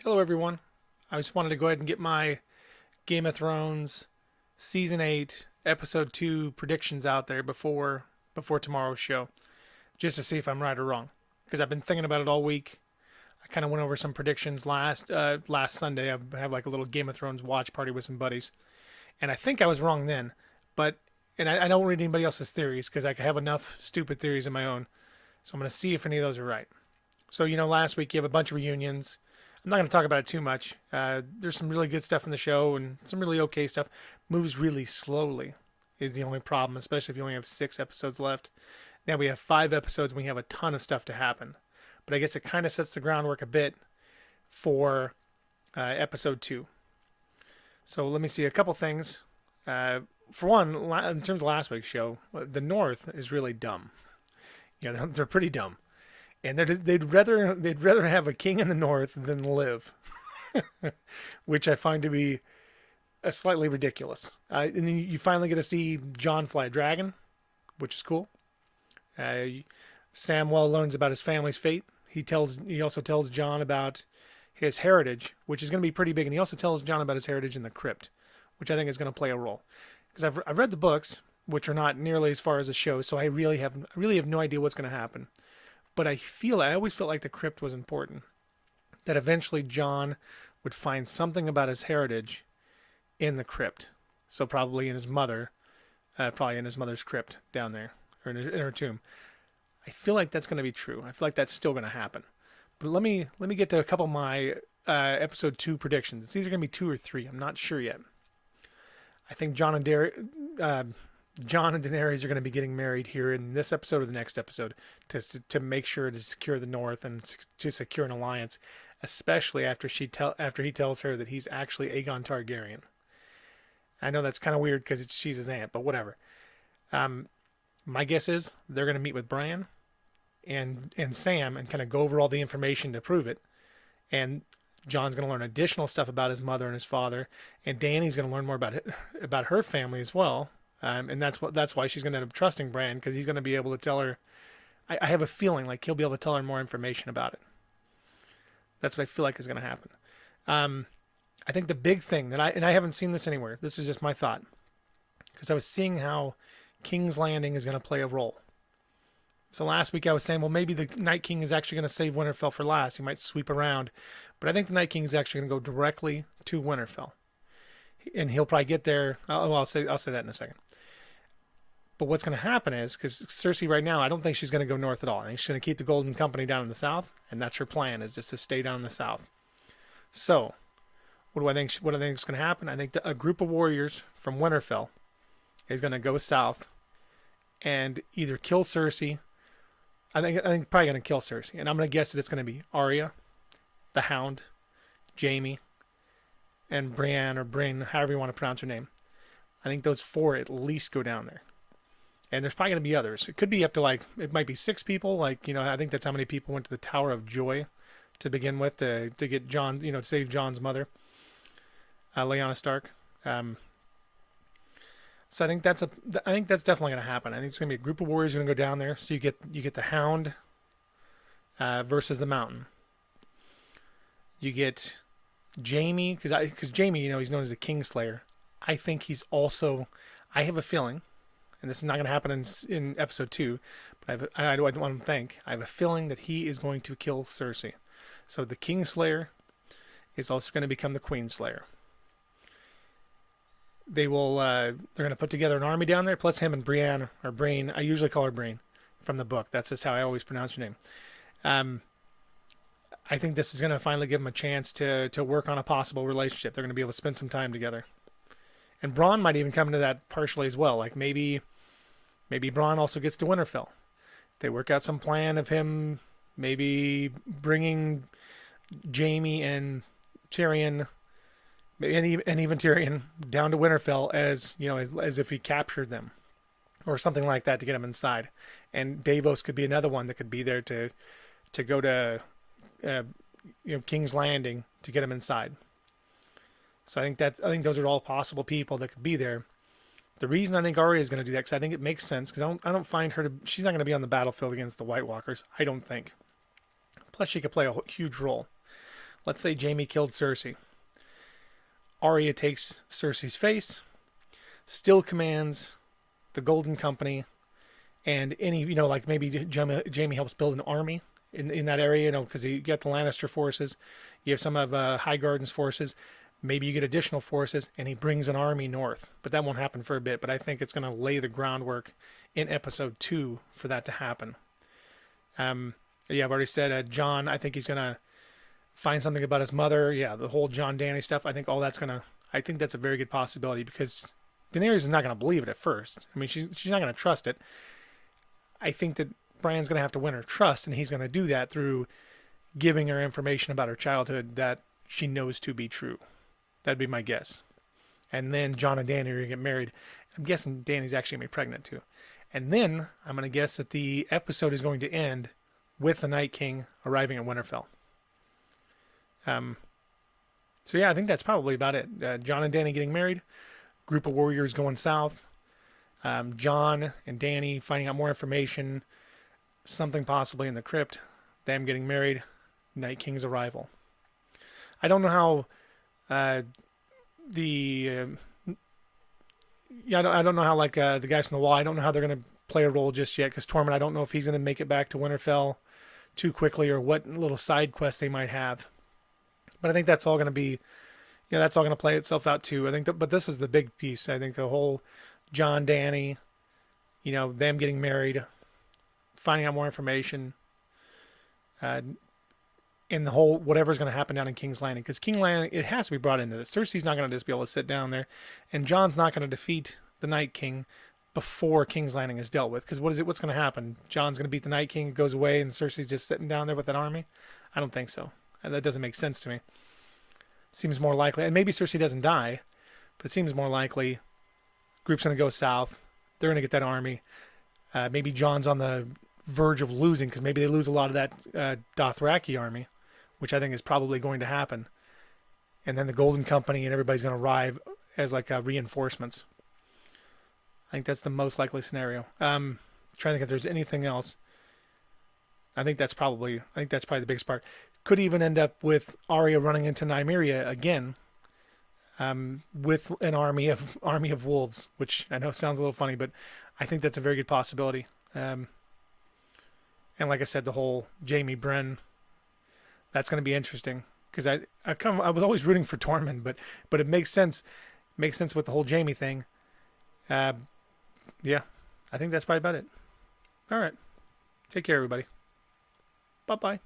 Hello, everyone. I just wanted to go ahead and get my Game of Thrones Season 8, Episode 2 predictions out there before tomorrow's show, just to see if I'm right or wrong. Because I've been thinking about it all week. I kind of went over some predictions last Sunday. I have like a little Game of Thrones watch party with some buddies, and I think I was wrong then. But I don't read anybody else's theories because I have enough stupid theories of my own. So I'm going to see if any of those are right. So last week you have a bunch of reunions. I'm not going to talk about it too much. There's some really good stuff in the show and some really okay stuff. Moves really slowly is the only problem, especially if you only have 6 episodes left. Now we have 5 episodes and we have a ton of stuff to happen. But I guess it kind of sets the groundwork a bit for episode 2. So let me see a couple things. For one, in terms of last week's show, the North is really dumb. They're pretty dumb. And they'd rather have a king in the north than live, which I find to be slightly ridiculous. And then you finally get to see Jon fly a dragon, which is cool. Samwell learns about his family's fate. He also tells Jon about his heritage, which is going to be pretty big. And he also tells Jon about his heritage in the crypt, which I think is going to play a role. Because I've read the books, which are not nearly as far as the show, so I really have no idea what's going to happen. But I always felt like the crypt was important. That eventually Jon would find something about his heritage in the crypt. So probably in his mother's crypt down there, or in her tomb. I feel like that's going to be true. I feel like that's still going to happen. But let me get to a couple of my episode 2 predictions. It's either going to be 2 or 3. I'm not sure yet. I think Jon and Daenerys are going to be getting married here in this episode or the next episode to make sure to secure the North and to secure an alliance, especially after he tells her that he's actually Aegon Targaryen. I know that's kind of weird because she's his aunt, but whatever. My guess is they're going to meet with Bran and Sam and kind of go over all the information to prove it. And Jon's going to learn additional stuff about his mother and his father, and Dany's going to learn more about her family as well. And that's why she's going to end up trusting Bran, because he's going to be able to tell her. I have a feeling like he'll be able to tell her more information about it. That's what I feel like is going to happen. I think the big thing that I haven't seen this anywhere. This is just my thought, because I was seeing how King's Landing is going to play a role. So last week I was saying, well, maybe the Night King is actually going to save Winterfell for last. He might sweep around, but I think the Night King is actually going to go directly to Winterfell, and he'll probably get there. I'll say that in a second. But what's going to happen is, because Cersei right now, I don't think she's going to go north at all. I think she's going to keep the Golden Company down in the south, and that's her plan, is just to stay down in the south. So, what do I think is going to happen? I think a group of warriors from Winterfell is going to go south and either kill Cersei. I think probably going to kill Cersei, and I'm going to guess that it's going to be Arya, the Hound, Jaime, and Brienne or Bryn, however you want to pronounce her name. I think those 4 at least go down there. And there's probably going to be others. It could be up to it might be 6 people. I think that's how many people went to the Tower of Joy to begin with to get Jon, to save Jon's mother, Lyanna Stark. So I think that's definitely going to happen. I think it's going to be a group of warriors going to go down there. So you get the Hound versus the Mountain. You get Jaime, because Jaime, he's known as the Kingslayer. I think he's also. I have a feeling, and this is not going to happen in episode 2, but I don't want to think. I have a feeling that he is going to kill Cersei. So the Kingslayer is also going to become the Queenslayer. They're going to put together an army down there, plus him and Brienne, or Brain. I usually call her Brain from the book. That's just how I always pronounce her name. I think this is going to finally give them a chance to work on a possible relationship. They're going to be able to spend some time together. And Bronn might even come into that partially as well. Like maybe Bronn also gets to Winterfell. They work out some plan of him maybe bringing Jaime and Tyrion, and even Tyrion down to Winterfell as if he captured them, or something like that to get them inside. And Davos could be another one that could be there to go to King's Landing to get him inside. So I think those are all possible people that could be there. The reason I think Arya is going to do that, because I think it makes sense, because I don't find her she's not going to be on the battlefield against the White Walkers, I don't think. Plus she could play a huge role. let's say Jaime killed Cersei. Arya takes Cersei's face, still commands the Golden Company, and any, like maybe Jaime helps build an army in that area, because you get the Lannister forces, you have some of Highgarden's forces, maybe you get additional forces, and he brings an army north. But that won't happen for a bit. But I think it's going to lay the groundwork in episode 2 for that to happen. Yeah, I've already said Jon. I think he's going to find something about his mother. Yeah, the whole Jon Dany stuff. I think all that's going to. I think that's a very good possibility because Daenerys is not going to believe it at first. I mean, she's not going to trust it. I think that Bran's going to have to win her trust, and he's going to do that through giving her information about her childhood that she knows to be true. That'd be my guess. And then Jon and Dany are going to get married. I'm guessing Dany's actually going to be pregnant too. And then I'm going to guess that the episode is going to end with the Night King arriving at Winterfell. So yeah, I think that's probably about it. Jon and Dany getting married, group of warriors going south, Jon and Dany finding out more information, something possibly in the crypt, them getting married, Night King's arrival. I don't know how I don't know how the guys from the wall. I don't know how they're going to play a role just yet because Tormund. I don't know if he's going to make it back to Winterfell too quickly or what little side quests they might have. But I think that's all going to be, that's all going to play itself out too. I think but this is the big piece. I think the whole Jon, Dany, them getting married, finding out more information, and the whole whatever's going to happen down in King's Landing. Because King's Landing, it has to be brought into this. Cersei's not going to just be able to sit down there, and Jon's not going to defeat the Night King before King's Landing is dealt with. Because what's going to happen? Jon's going to beat the Night King, goes away, and Cersei's just sitting down there with an army? I don't think so. That doesn't make sense to me. Seems more likely, and maybe Cersei doesn't die, but it seems more likely group's going to go south. They're going to get that army. Maybe Jon's on the verge of losing because maybe they lose a lot of that Dothraki army, which I think is probably going to happen. And then the Golden Company and everybody's going to arrive as reinforcements. I think that's the most likely scenario. Trying to think if there's anything else. I think that's probably the biggest part. Could even end up with Arya running into Nymeria again, with an army of wolves, which I know sounds a little funny, but I think that's a very good possibility. And like I said, the whole Jaime Bren, that's going to be interesting because I was always rooting for Tormund, but it makes sense with the whole Jaime thing. Yeah, I think that's probably about it. All right, take care, everybody. Bye bye.